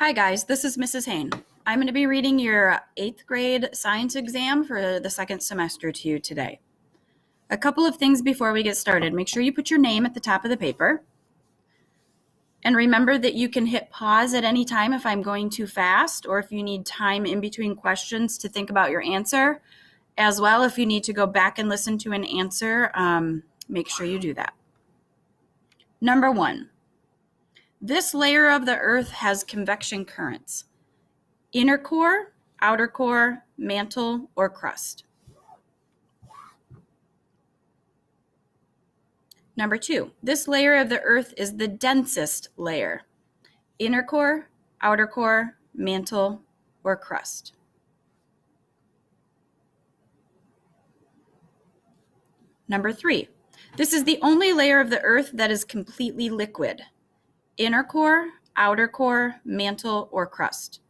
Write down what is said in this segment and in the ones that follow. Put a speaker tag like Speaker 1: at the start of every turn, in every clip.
Speaker 1: Hi guys, this is Mrs. Hain. I'm going to be reading your 8th grade science exam for the second semester to you today. A couple of things before we get started. Make sure you put your name at the top of the paper. And remember that you can hit pause at any time if I'm going too fast or if you need time in between questions to think about your answer. As well, if you need to go back and listen to an answer, make sure you do that. Number 1. This layer of the Earth has convection currents. Inner core, outer core, mantle, or crust. Number 2, this layer of the Earth is the densest layer. Inner core, outer core, mantle, or crust. Number 3, this is the only layer of the Earth that is completely liquid. Inner core, outer core, mantle, or crust.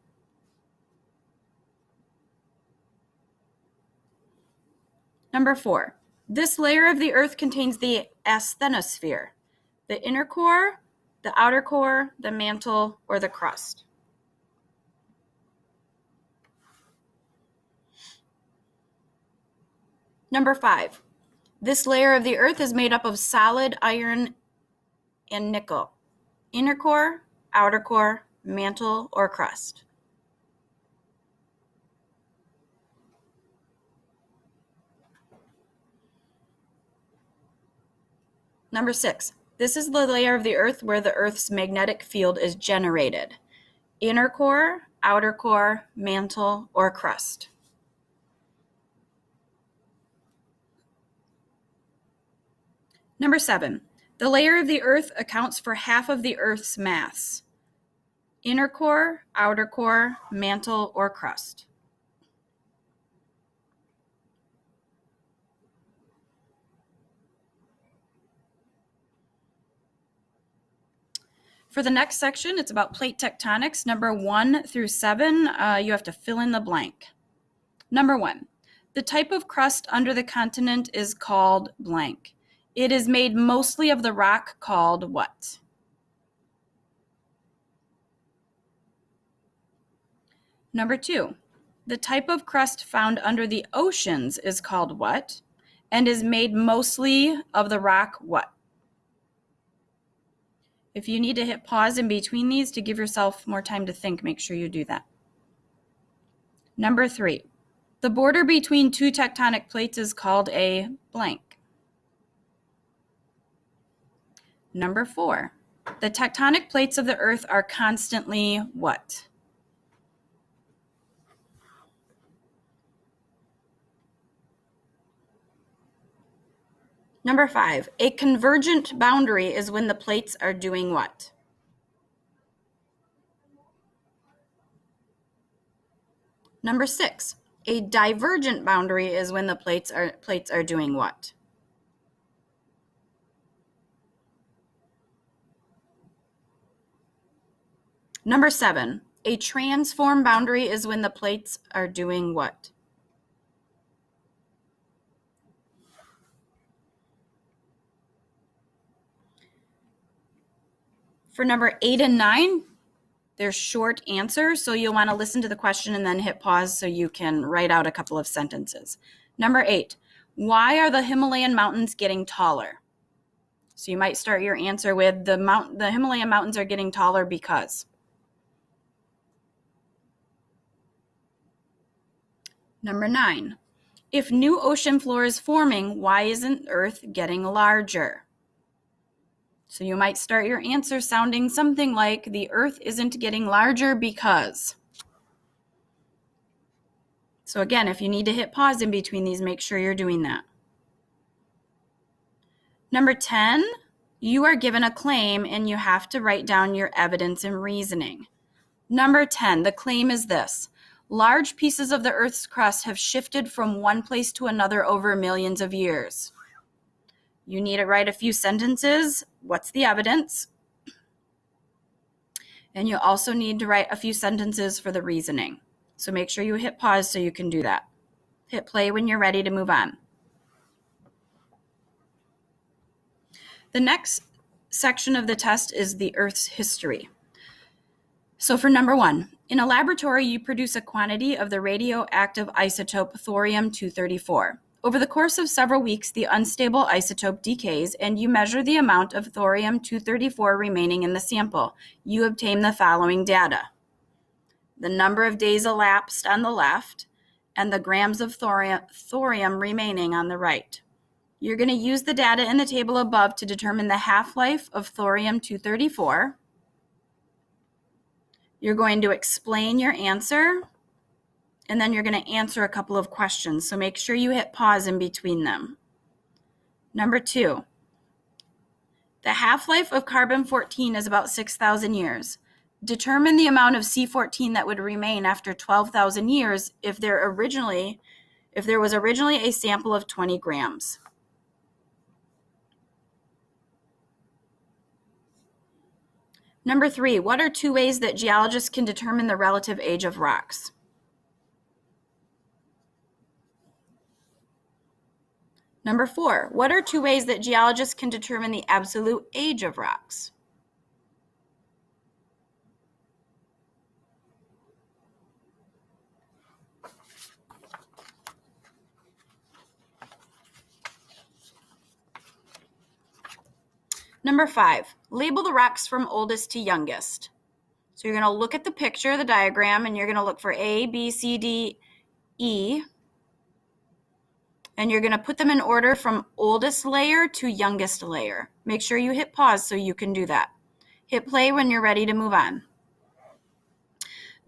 Speaker 1: Number 4, this layer of the Earth contains the asthenosphere, the inner core, the outer core, the mantle, or the crust. Number 5, this layer of the Earth is made up of solid iron and nickel. Inner core, outer core, mantle, or crust. Number 6, this is the layer of the Earth where the Earth's magnetic field is generated. Inner core, outer core, mantle, or crust. Number 7, the layer of the Earth accounts for half of the Earth's mass. Inner core, outer core, mantle, or crust. For the next section, it's about plate tectonics. Number 1 through 7, you have to fill in the blank. Number 1, the type of crust under the continent is called blank. It is made mostly of the rock called what? Number 2, the type of crust found under the oceans is called what? And is made mostly of the rock what? If you need to hit pause in between these to give yourself more time to think, make sure you do that. Number 3, the border between two tectonic plates is called a blank. Number 4, the tectonic plates of the Earth are constantly what? Number 5, a convergent boundary is when the plates are doing what? Number 6, a divergent boundary is when the plates are doing what? Number 7, a transform boundary is when the plates are doing what? For number 8 and 9, they're short answers, so you'll want to listen to the question and then hit pause so you can write out a couple of sentences. Number 8, why are the Himalayan mountains getting taller? So you might start your answer with the Himalayan mountains are getting taller because. Number 9, if new ocean floor is forming, why isn't Earth getting larger? So you might start your answer sounding something like, the Earth isn't getting larger because. So again, if you need to hit pause in between these, make sure you're doing that. Number 10, you are given a claim and you have to write down your evidence and reasoning. Number 10, the claim is this: large pieces of the Earth's crust have shifted from one place to another over millions of years. You need to write a few sentences. What's the evidence? And you also need to write a few sentences for the reasoning. So make sure you hit pause so you can do that. Hit play when you're ready to move on. The next section of the test is the Earth's history. So for number 1, in a laboratory, you produce a quantity of the radioactive isotope thorium-234. Over the course of several weeks, the unstable isotope decays, and you measure the amount of thorium-234 remaining in the sample. You obtain the following data: the number of days elapsed on the left, and the grams of thorium remaining on the right. You're going to use the data in the table above to determine the half-life of thorium-234. You're going to explain your answer, and then you're going to answer a couple of questions. So make sure you hit pause in between them. Number 2, the half-life of carbon-14 is about 6,000 years. Determine the amount of C14 that would remain after 12,000 years if there was originally a sample of 20 grams. Number 3, what are 2 ways that geologists can determine the relative age of rocks? Number 4, what are 2 ways that geologists can determine the absolute age of rocks? Number 5, label the rocks from oldest to youngest. So you're going to look at the picture, the diagram, and you're going to look for A, B, C, D, E, and you're going to put them in order from oldest layer to youngest layer. Make sure you hit pause so you can do that. Hit play when you're ready to move on.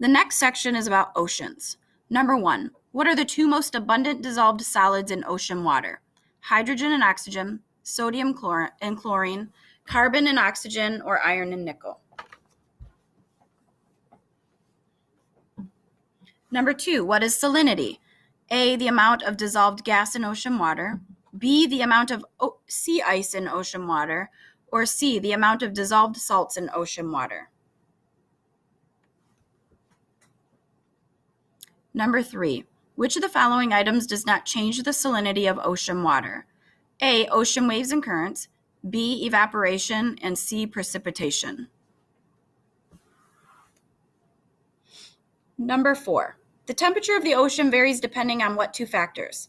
Speaker 1: The next section is about oceans. Number 1, what are the 2 most abundant dissolved solids in ocean water? Hydrogen and oxygen, sodium and chlorine, carbon and oxygen, or iron and nickel. Number 2, what is salinity? A, the amount of dissolved gas in ocean water, B, the amount of sea ice in ocean water, or C, the amount of dissolved salts in ocean water. Number 3, which of the following items does not change the salinity of ocean water? A, ocean waves and currents, B, evaporation, and C, precipitation. Number 4, the temperature of the ocean varies depending on what 2 factors?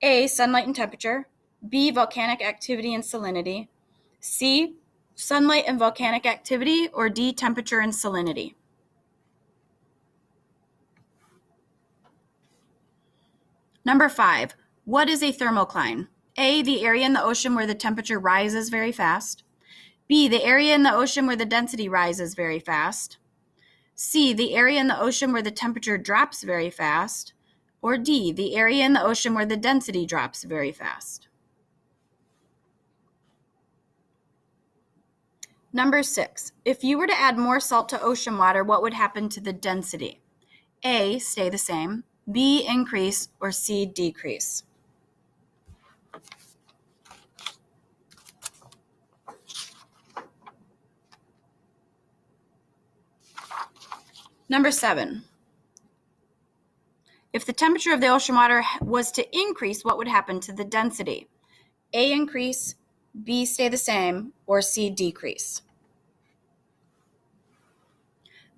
Speaker 1: A, sunlight and temperature, B, volcanic activity and salinity, C, sunlight and volcanic activity, or D, temperature and salinity. Number 5, what is a thermocline? A, the area in the ocean where the temperature rises very fast. B, the area in the ocean where the density rises very fast. C, the area in the ocean where the temperature drops very fast. Or D, the area in the ocean where the density drops very fast. Number 6, if you were to add more salt to ocean water, what would happen to the density? A, stay the same, B, increase, or C, decrease. Number 7, if the temperature of the ocean water was to increase, what would happen to the density? A, increase, B, stay the same, or C, decrease.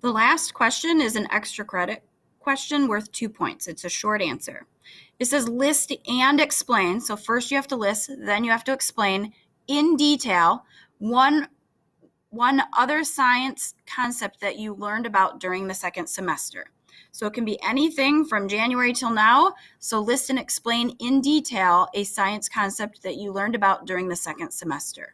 Speaker 1: The last question is an extra credit question worth 2 points. It's a short answer. It says list and explain. So first you have to list, then you have to explain in detail one other science concept that you learned about during the second semester. So it can be anything from January till now. So list and explain in detail a science concept that you learned about during the second semester.